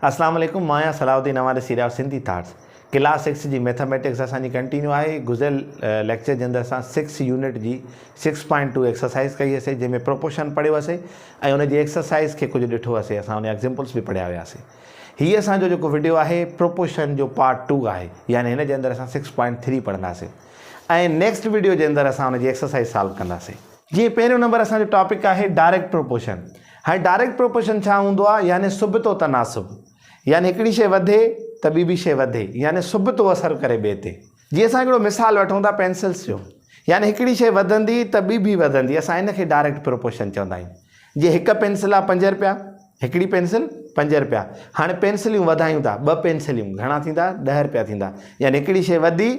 अस्सलाम वालेकुम, मां सलाउद्दीन हमारे सीरिया सिंधी थाट्स क्लास 6 जी मैथमेटिक्स असांजी कंटिन्यू आहे। गुज़िरियल लेक्चर जे अंदरि असां 6 यूनिट जी 6.2 एक्सरसाइज कई हुईसीं, जंहिंमें प्रोपोर्शन पढ़ियो हुआसीं ऐं उन जी एक्सरसाइज खे कुझु ॾिठो हुआसीं। असां उन एग्जाम्पल्स बि पढ़िया हुआसीं। हीअ असांजो जेको वीडियो आहे प्रोपोर्शन जो पार्ट 2 आहे, यानी हिन जे अंदरि असां 6.3 पढ़ंदासीं ऐं नेक्स्ट वीडियो जे अंदरि असां उन जी एक्सरसाइज सॉल्व कंदासीं। जीअं पहिरियों नंबर असांजो टॉपिक आहे डायरेक्ट प्रोपोर्शन। हाणे डायरेक्ट प्रोपोर्शन छा हूंदो आहे? यानी सुबतो तनासुब, यानी हिकिड़ी शइ वधे त ॿी बि शइ वधे, यानी सुबतो असरु करे ॿिए ते। जीअं असां हिकिड़ो मिसाल वठूं था पेंसिल्स जो, यानी हिकिड़ी शइ वधंदी त ॿी बि वधंदी, असां हिनखे डायरेक्ट प्रोपोर्शन चवंदा आहियूं। जीअं हिकु पेंसिल आहे 5 रुपया, हिकिड़ी पेंसिल 5 रुपया। हाणे पेंसिलियूं वधायूं था, 2 पेंसिलियूं घणा थींदा? 10 रुपया थींदा, यानी हिकिड़ी शइ वधी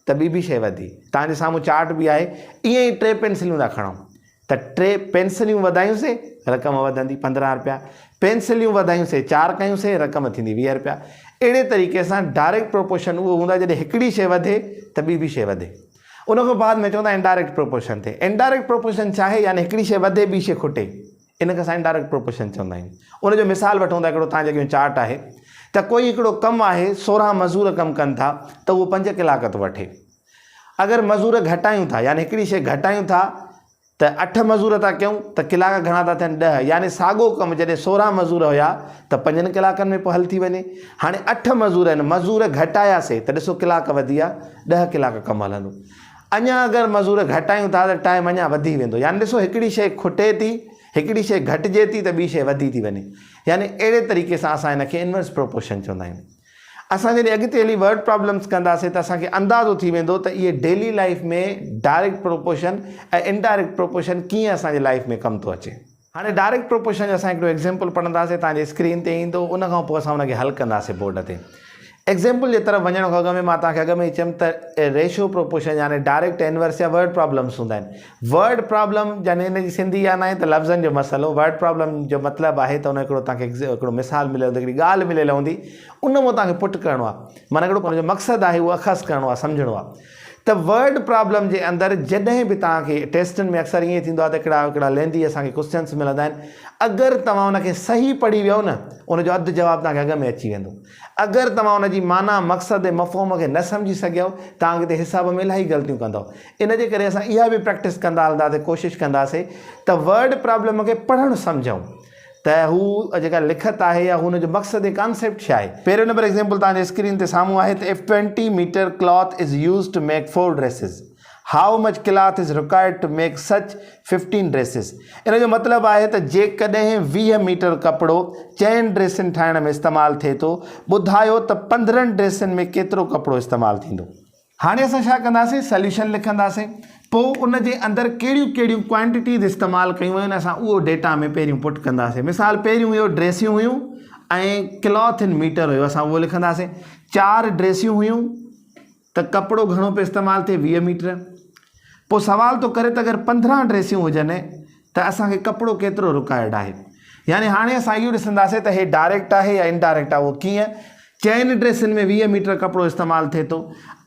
त ॿी बि शइ वधी। तव्हांजे साम्हूं चार्ट बि आहे, ईअं ई 3 पेंसिलियूं था खणूं त 3 पेंसिलियूं वधायूंसीं रक़म वधंदी 15 रुपया, पेंसिलियूं वधायूंसीं 4 कयूंसीं रक़म थींदी 20 रुपया। अहिड़े तरीक़े सां डायरेक्ट प्रोपोर्शन उहो हूंदा जॾहिं हिकिड़ी शइ वधे त ॿी बि शइ वधे। उन खां बाद में चवंदा इनडायरेक्ट प्रोपोर्शन ते। इनडायरेक्ट प्रोपोर्शन छा आहे? यानी हिकिड़ी शइ वधे ॿी शइ खुटे, इन खे असां इनडायरेक्ट प्रोपोर्शन चवंदा आहियूं। उनजो मिसाल वठूं था, हिकिड़ो तव्हांजे अॻियां चार्ट आहे त कोई हिकिड़ो कमु आहे, 16 मज़ूर कमु कनि था त उहो 5 कलाक थो वठे। अगरि मज़ूर घटायूं था, यानी हिकिड़ी शइ घटायूं था त 8 मज़ूर था कयूं त कलाक घणा था थियनि? 10। यानी साॻियो कमु जॾहिं 16 मज़ूर हुया त 5 कलाकनि में पोइ हल थी वञे। हाणे 8 मज़ूर आहिनि, मज़ूर घटायासीं त ॾिसो कलाक वधी विया, 10 कलाक कमु हलंदो। अञा अगरि मज़ूर घटायूं था त टाइम अञा वधी वेंदो। यानी ॾिसो हिकिड़ी शइ खुटे थी, हिकिड़ी शइ घटिजे थी त ॿी शइ वधी थी वञे। यानी अहिड़े तरीक़े सां असां हिनखे इनवर्स प्रोपोर्शन चवंदा आहियूं। असां जॾहिं अॻिते हली वर्ड प्रॉब्लम्स कंदासीं त असांखे अंदाज़ो थी वेंदो त इहे डेली लाइफ में डायरेक्ट प्रोपोर्शन ऐं इनडायरेक्ट प्रोपोर्शन कीअं असांजे लाइफ में कमु थो अचे। हाणे डायरेक्ट प्रोपोर्शन जो असां हिकिड़ो एग्जाम्पल पढ़ंदासीं, तव्हांजे स्क्रीन ते ईंदो, उन खां पोइ असां उनखे हल कंदासीं बोर्ड ते। एग्जाम्पल जे तरफ़ वञण खां अॻु में मां तव्हांखे अॻु में ई चयुमि त रेशियो प्रोपोर्शन यानी डायरेक्ट इनवर्स या वर्ड प्रॉब्लम्स हूंदा आहिनि। वर्ड प्रॉब्लम यानी हिन जी सिंधी या न आहे त लफ़्ज़नि जो मसइलो। वर्ड प्रॉब्लम जो मतिलबु आहे त उन हिकिड़ो तव्हांखे हिकिड़ो मिसाल मिलियल हूंदी, हिकिड़ी ॻाल्हि मिलियल हूंदी, उन मां तव्हांखे पुट करिणो आहे, माना हिकिड़ो हुनजो मक़सदु आहे उहो अख़ज़ करिणो आहे, सम्झणो आहे। त वर्ड प्रॉब्लम जे अंदरि जॾहिं बि तव्हांखे टेस्टनि में अक्सर ईअं थींदो आहे त हिकिड़ा लेंदी असांखे क्वेश्चन्स मिलंदा आहिनि। अगरि तव्हां उनखे सही पढ़ी वियो न, उनजो अधु जवाबु तव्हांखे अॻु में अची वेंदो। अगरि तव्हां उनजी माना मक़सदु ऐं मफ़हूम खे न सम्झी सघियो, तव्हां अॻिते हिसाब में इलाही ग़लतियूं कंदव। इन जे करे असां इहा बि प्रैक्टिस कंदा हलंदासीं, कोशिशि कंदासीं त वर्ड प्रॉब्लम खे पढ़णु सम्झूं त हू जेका लिखत आहे या हुनजो मक़सदु ऐं कॉन्सेप्ट छा आहे। पहिरियों नंबर एग्जाम्पल तव्हांजे स्क्रीन ते साम्हूं आहे त इफ 20 metre cloth is use to make 4 dresses, how much cloth is required to make such 15 dresses. इन जो मतिलबु आहे त जेकॾहिं 20 मीटर कपिड़ो 4 ड्रेसिन ठाहिण में इस्तेमालु थिए थो, ॿुधायो त 15 ड्रेसिन में केतिरो कपिड़ो इस्तेमालु थींदो। हाणे असां छा कंदासीं? सोल्यूशन लिखंदासीं, पोइ उन जे अंदरि कहिड़ियूं कहिड़ियूं क्वांटिटीज़ इस्तेमालु कयूं आहिनि असां उहो डेटा में पहिरियों पुट कंदासीं। मिसाल पहिरियों हुयो ड्रेसियूं हुयूं ऐं क्लॉथ इन मीटर हुयो, असां उहो लिखंदासीं। 4 ड्रेसियूं हुयूं त कपिड़ो घणो पियो इस्तेमालु थिए? 20 मीटर। पोइ सवाल थो करे त अगरि 15 ड्रेसियूं हुजनि त असांखे कपिड़ो केतिरो रिक्वायर्ड आहे। यानी हाणे असां इहो ॾिसंदासीं त हे डायरेक्ट आहे या इनडायरेक्ट आहे। उहो कीअं? 4 ड्रेसियुनि में 20 मीटर कपिड़ो इस्तेमालु थिए थो।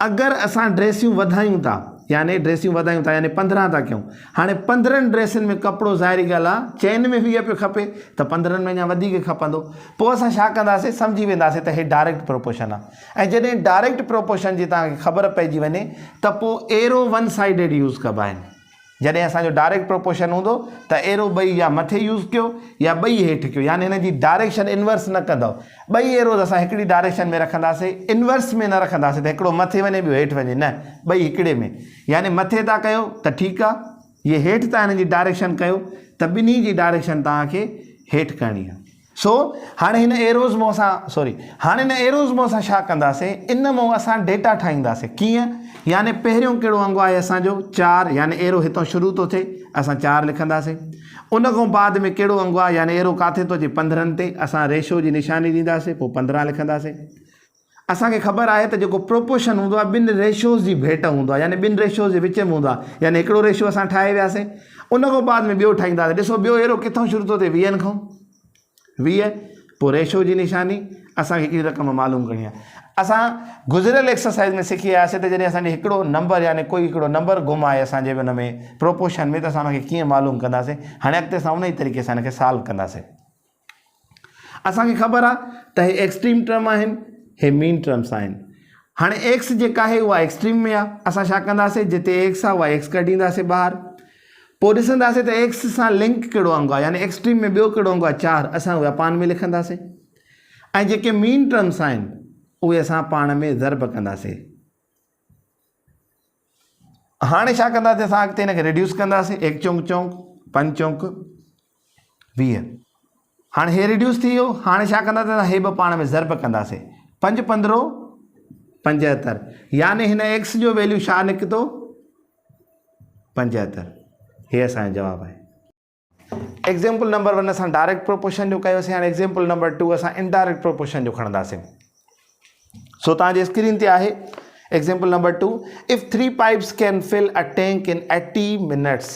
अगरि असां ड्रेसियूं वधायूं था, यानी ड्रेसियूं वधायूं था, यानी 15 था कयूं। हाणे 15 ड्रेसियुनि में कपिड़ो ज़ाहिरी ॻाल्हि आहे, 4 में 20 पियो खपे त 15 में अञा वधीक खपंदो। पोइ असां छा कंदासीं? सम्झी वेंदासीं त हे डायरेक्ट प्रोपोर्शन आहे। ऐं जॾहिं डायरेक्ट प्रोपोर्शन जी तव्हांखे ख़बर पइजी वञे त पोइ एरो 1 साइडेड यूज़ कबा आहिनि। जॾहिं असांजो डायरेक्ट प्रोपोर्शन हूंदो त एरो ॿई या मथे यूज़ कयो या ॿई हेठि कयो, यानी हिन जी डायरेक्शन इनवर्स न कंदव। ॿई एरोज़ असां हिकिड़ी डायरेक्शन में रखंदासीं, इनवर्स में न रखंदासीं त हिकिड़ो मथे वञे ॿियो हेठि वञे, न, ॿई हिकिड़े में। यानी मथे था कयो त ठीकु आहे, इहे हेठि था हिन जी डायरेक्शन कयो त ॿिन्ही जी डायरेक्शन तव्हांखे हेठि करणी आहे। हाणे हिन एरोज़ मां असां छा कंदासीं? इन मां असां डेटा ठाहींदासीं। कीअं? यानी पहिरियों कहिड़ो अंगु आहे असांजो? 4, यानी एरो हितां शुरू थो थिए, असां 4 लिखंदासीं। उन खां बाद में कहिड़ो अंगु आहे? यानी एरो किथे थो अचे? 15 ते, असां रेशो जी निशानी ॾींदासीं, पोइ 15 लिखंदासीं। असांखे ख़बर आहे त जेको प्रोपोर्शन हूंदो आहे 2 रेशोज़ जी भेट हूंदो आहे, यानी 2 रेशोज़ जे विच में हूंदो आहे। यानी हिकिड़ो रेशो असां ठाहे वियासीं, उन खां बाद में ॿियो ठाहींदासीं। ॾिसो ॿियो एरो किथां शुरू थो थिए? 20 खां। 20, पोइ रेशो जी निशानी, असांखे हिकिड़ी रक़म मालूम करणी आहे। असां गुज़िरियल एक्सरसाइज़ में सिखी आयासीं त जॾहिं असांजे हिकिड़ो नंबर यानी कोई हिकिड़ो नंबर गुम आहे असांजे हुन में प्रोपोर्शन में, त असां हुनखे कीअं मालूम कंदासीं। हाणे अॻिते असां उन ई तरीक़े सां हिनखे सॉल्व कंदासीं। असांखे ख़बर आहे त हे एक्सट्रीम टर्म आहिनि, हे मीन टर्म्स आहिनि। हाणे एक्स जेका आहे उहा एक्सट्रीम में आहे, असां छा कंदासीं, जिते एक्स आहे उहा एक्स कढींदासीं ॿाहिरि, पोइ ॾिसंदासीं त एक्स सां लिंक कहिड़ो अंग आहे, यानी एक्सट्रीम में ॿियो कहिड़ो अंग आहे 4, असां उहा पाण में लिखंदासीं। ऐं जेके मीन टर्म्स आहिनि उहे असां पाण में ज़र्ब कंदासीं। हाणे छा कंदासीं, असां अॻिते हिनखे रिड्यूस कंदासीं, 1 चौंक चौंक 5 चौंक 20। हाणे हे रिड्यूस थी वियो। हाणे छा कंदासीं, असां हे ॿ पाण में ज़र्ब कंदासीं, 5 15 75, यानी हिन एक्स जो वैल्यू छा निकितो 75। हे असांजो जवाबु आहे। एग्जाम्पल नंबर 1 असां डायरेक्ट प्रोपोर्शन जो कयोसीं। हाणे एग्जाम्पल नंबर 2 असां इनडायरेक्ट प्रोपोर्शन जो खणंदासीं। सो तव्हांजे स्क्रीन ते आहे example number 2, if 3 pipes can fill a tank in 80 minutes,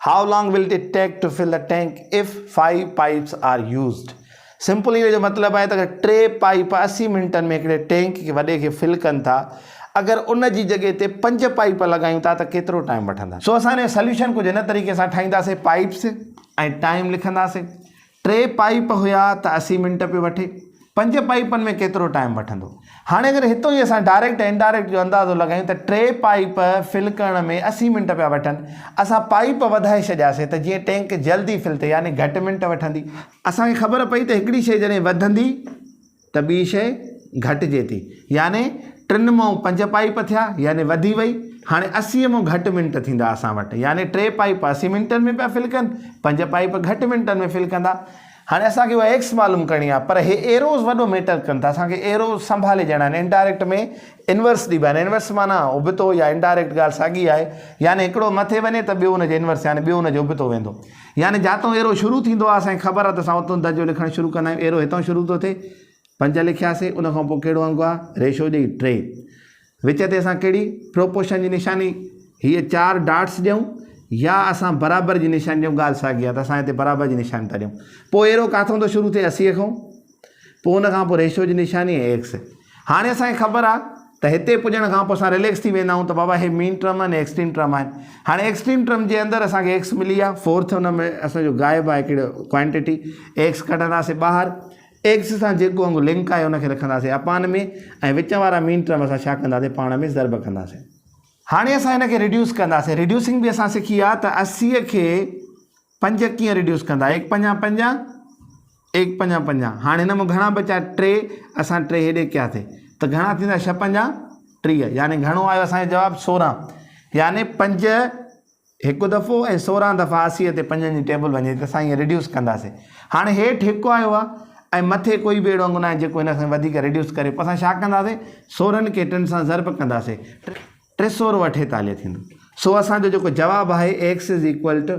how long will it take to fill the tank if 5 pipes are used? Simple इहो जो मतिलबु आहे त अगरि 3 पाइप 80 मिंटनि में हिकिड़े टैंक खे वॾे खे फिल कनि था, अगरि उन जी जॻह ते 5 पाइप लॻायूं था त केतिरो टाइम वठंदा। सो असां हिन सोल्यूशन कुझु हिन तरीक़े सां ठाहींदासीं, पाइप्स ऐं टाइम लिखंदासीं। 3 पाइप हुया त 80 मिंट पियो वठे, 5 पाइपनि में केतिरो टाइम वठंदो। हाणे अगरि हितो ई असां डायरेक्ट इनडायरेक्ट जो अंदाज़ो लॻायूं त 3 पाइप फिल करण में 80 मिंट पिया वठनि, असां पाइप वधाए छॾियासीं त जीअं टैंक जल्दी फिल थिए, यानी घटि मिंट वठंदी। असांखे ख़बर पई त हिकिड़ी शइ जॾहिं वधंदी त ॿी शइ घटिजे थी, यानी 3 मां 5 पाइप थिया, यानी वधी वई। हाणे 80 मां घटि मिंट थींदा असां वटि, यानी 3 पाइप 80 मिंटनि में पिया फिल कनि, 5 पाइप घटि मिंटनि में फिल कंदा। हाणे असांखे उहा एक्स मालूम करणी आहे, पर हे एरोज़ वॾो मैटर कनि था, असांखे एरोज़ संभाले ॾियणा आहिनि। इनडायरेक्ट में इनवर्स ॾिबा आहिनि, इनवर्स माना उबितो या इनडायरेक्ट ॻाल्हि साॻी आहे, यानी हिकिड़ो मथे वञे त ॿियो हुनजे इनवर्स, यानी ॿियो हुनजो उबितो वेंदो। यानी जातो एरो शुरू थींदो आहे असांखे ख़बर आहे त असां उतां दर्जो लिखणु शुरू कंदा आहियूं। एरो हितां शुरू थो थिए, 5 लिखियासीं, उनखां पोइ कहिड़ो अंग आहे, रेशो जी 3, विच ते असां कहिड़ी प्रोपोर्शन जी निशानी, हीअ 4 डॉट्स ॾियूं या असां बराबरि जी निशानी ॾियूं, ॻाल्हि साॻी आहे त असां हिते बराबरि जी निशानी था ॾियूं। पोइ एरो किथां थो शुरू थिए, 80 खां, पोइ हुनखां पोइ रेशो जी निशानी एक्स। हाणे असांखे ख़बर आहे त हिते पुॼण खां पोइ असां रिलैक्स थी वेंदा आहियूं त बाबा हे मीन टर्म आहिनि, एक्सट्रीम टर्म आहिनि। हाणे एक्सट्रीम टर्म जे अंदरि असांखे एक्स मिली आहे, 4th हुन में असांजो गाइबु आहे हिकिड़ो क्वांटिटी, एक्स कढंदासीं ॿाहिरि, एक्स सां जेको अंगु लिंक आहे हुनखे रखंदासीं अपान में, ऐं विच वारा मीन टर्म असां छा कंदासीं, पाण में ज़र्ब कंदासीं। हाणे असां हिनखे रिड्यूस कंदासीं। रिड्यूसिंग बि असां सिखी आहे त 80 खे 5 कीअं रिड्यूस कंदा, 1 5 5 1 5 5। हाणे हिन में घणा बचा, 3, असां 3 हेॾे कयासीं त घणा थींदा, 6 5 30, यानी घणो आयो असांजो जवाबु 16, यानी 5 हिकु दफ़ो ऐं 16 दफ़ा 80 ते 5 जी टेबल वञे त असां ईअं रिड्यूस कंदासीं। हाणे हेठि हिकु आयो आहे ऐं मथे कोई बि अहिड़ो अंगु न आहे जेको हिन खां वधीक रिड्यूस करे, पोइ असां छा कंदासीं, 16 खे 3 सां ज़र्ब कंदासीं, 348 थींदो। सो असांजो जेको जवाबु आहे एक्स इज़ इक्वल टू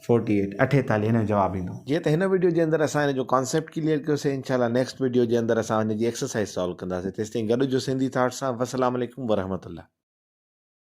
48, 48 हिन जो जवाबु ईंदो। जीअं त हिन वीडियो जे अंदरि असां हिन जो कॉन्सेप्ट क्लियर कयोसीं, इंशाल्लाह नेक्स्ट वीडियो जे अंदरि असां हिन जी एक्सरसाइज़ सॉल्व कंदासीं। तेसिताईं गॾु जो सिंधी थॉट्स सां। वस्सलाम अलैकुम वरहमतुल्लाह।